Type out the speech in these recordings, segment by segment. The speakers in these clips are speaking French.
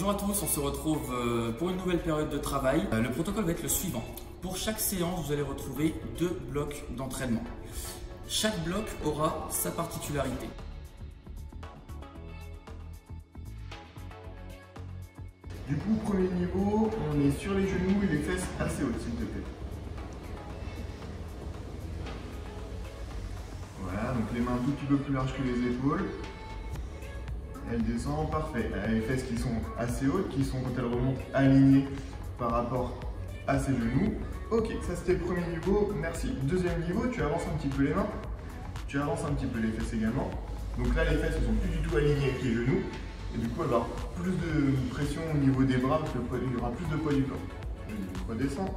Bonjour à tous, on se retrouve pour une nouvelle période de travail. Le protocole va être le suivant. Pour chaque séance, vous allez retrouver 2 blocs d'entraînement. Chaque bloc aura sa particularité. Du coup, premier niveau, on est sur les genoux et les fesses assez hautes, s'il te plaît. Voilà, donc les mains un tout petit peu plus larges que les épaules. Elle descend, parfait. Elle a les fesses qui sont assez hautes, qui sont quand elles remontent alignées par rapport à ses genoux. Ok, ça c'était le premier niveau, merci. Deuxième niveau, tu avances un petit peu les mains, tu avances un petit peu les fesses également. Donc là, les fesses ne sont plus du tout alignées avec les genoux. Et du coup, elle va avoir plus de pression au niveau des bras, parce qu'il y aura plus de poids du corps. On redescend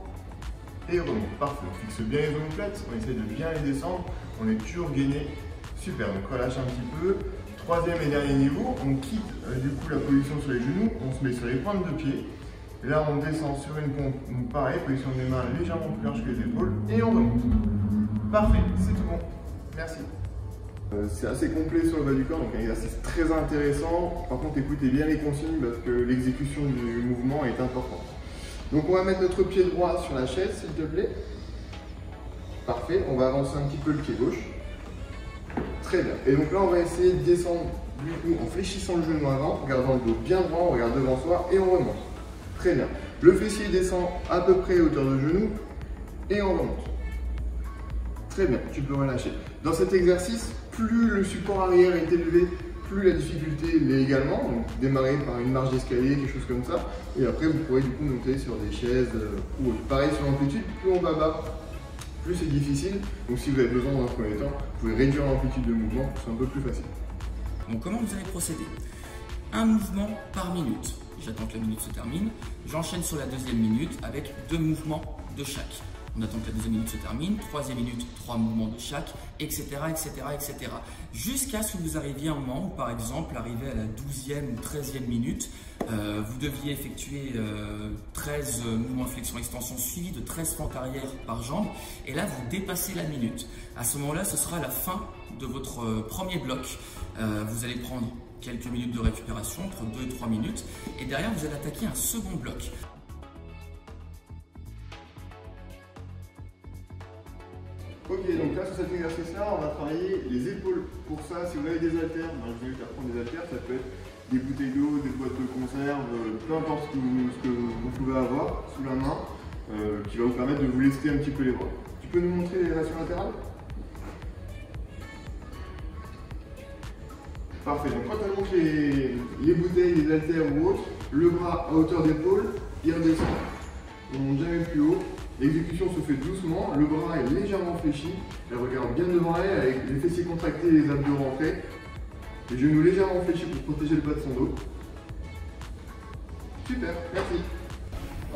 et remonte. Parfait. On fixe bien les omoplates, on essaie de bien les descendre. On est toujours gainé. Super, donc relâche un petit peu. Troisième et dernier niveau, on quitte du coup la position sur les genoux, on se met sur les pointes de pied. Et là, on descend sur une pompe, donc pareil, position des mains légèrement plus large que les épaules, et on remonte. Parfait, c'est tout bon. Merci. C'est assez complet sur le bas du corps, donc un exercice très intéressant. Par contre, écoutez bien les consignes parce que l'exécution du mouvement est importante. Donc on va mettre notre pied droit sur la chaise, s'il te plaît. Parfait, on va avancer un petit peu le pied gauche. Très bien. Et donc là, on va essayer de descendre du coup en fléchissant le genou avant, en gardant le dos bien droit, on regarde devant soi et on remonte. Très bien. Le fessier descend à peu près à hauteur de genou et on remonte. Très bien, tu peux relâcher. Dans cet exercice, plus le support arrière est élevé, plus la difficulté l'est également. Donc démarrer par une marche d'escalier, quelque chose comme ça. Et après, vous pourrez du coup monter sur des chaises ou autre. Pareil sur l'amplitude, plus on va bas, plus c'est difficile. Donc si vous avez besoin dans un premier temps, vous pouvez réduire l'amplitude de mouvement, c'est un peu plus facile. Donc comment vous allez procéder? Un mouvement par minute. J'attends que la minute se termine. J'enchaîne sur la deuxième minute avec 2 mouvements de chaque. On attend que la deuxième minute se termine, troisième minute, 3 mouvements de chaque, etc. etc., etc. Jusqu'à ce que vous arriviez à un moment où, par exemple, arrivé à la 12e ou 13e minute, vous deviez effectuer 13 mouvements de flexion-extension suivis de 13 fentes arrière par jambe. Et là, vous dépassez la minute. À ce moment-là, ce sera la fin de votre premier bloc. Vous allez prendre quelques minutes de récupération, entre 2 et 3 minutes. Et derrière, vous allez attaquer un second bloc. Ok, donc là sur cet exercice-là, on va travailler les épaules. Pour ça, si vous avez des haltères, je vous invite à prendre des haltères, ça peut être des bouteilles d'eau, des boîtes de conserve, peu importe ce que vous pouvez avoir sous la main, qui va vous permettre de vous lester un petit peu les bras. Tu peux nous montrer les élévations latérales? Parfait, donc quand on monte les bouteilles, les haltères ou autres, le bras à hauteur d'épaule, il redescend. On ne monte jamais plus haut. L'exécution se fait doucement, le bras est légèrement fléchi, elle regarde bien devant elle avec les fessiers contractés et les abdos rentrés, les genoux légèrement fléchis pour protéger le bas de son dos. Super, merci.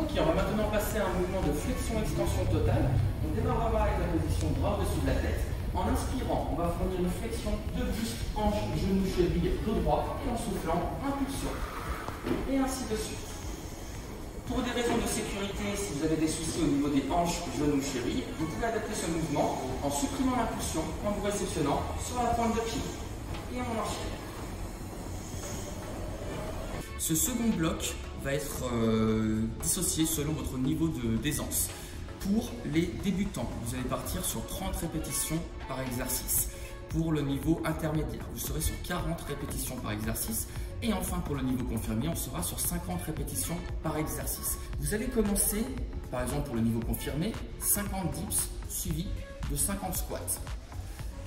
Ok, on va maintenant passer à un mouvement de flexion-extension totale. On démarrera avec la position bras au-dessus de la tête. En inspirant, on va fournir une flexion de buste, hanche, genou, cheville, dos droit, et en soufflant, impulsion. Et ainsi de suite. Pour des raisons de sécurité, si vous avez des soucis au niveau des hanches, genoux, chevilles, vous pouvez adapter ce mouvement en supprimant l'impulsion, en vous réceptionnant sur la pointe de pied. Et on enchaîne. Ce second bloc va être dissocié selon votre niveau d'aisance. Pour les débutants, vous allez partir sur 30 répétitions par exercice. Pour le niveau intermédiaire, vous serez sur 40 répétitions par exercice. Et enfin, pour le niveau confirmé, on sera sur 50 répétitions par exercice. Vous allez commencer, par exemple pour le niveau confirmé, 50 dips suivis de 50 squats.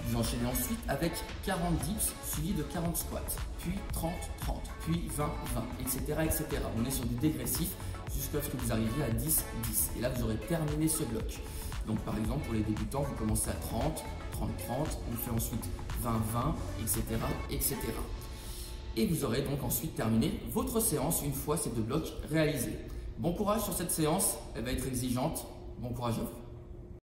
Vous enchaînez ensuite avec 40 dips suivis de 40 squats, puis 30, 30, puis 20, 20, etc. etc. On est sur du dégressif jusqu'à ce que vous arriviez à 10, 10. Et là, vous aurez terminé ce bloc. Donc par exemple, pour les débutants, vous commencez à 30, 30, 30, on fait ensuite 20, 20, etc. etc. Et vous aurez donc ensuite terminé votre séance une fois ces 2 blocs réalisés. Bon courage sur cette séance, elle va être exigeante. Bon courage à vous.